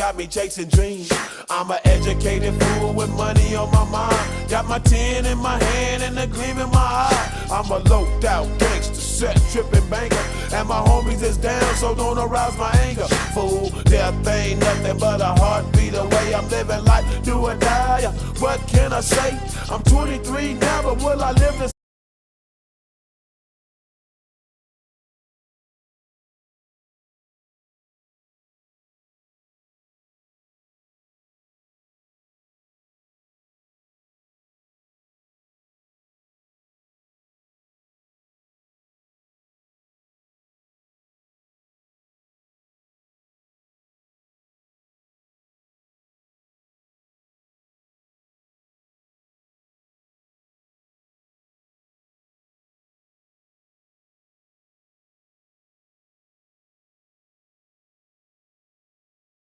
got me chasing dreams. I'm an educated fool with money on my mind. Got my 10 in my hand and a gleam in my eye. I'm a loped out gangster, set tripping banker, and my homies is down, so don't arouse my anger. Fool, death ain't nothing but a heartbeat away. I'm living life, do or die. What can I say? I'm 23 now, but will I live this?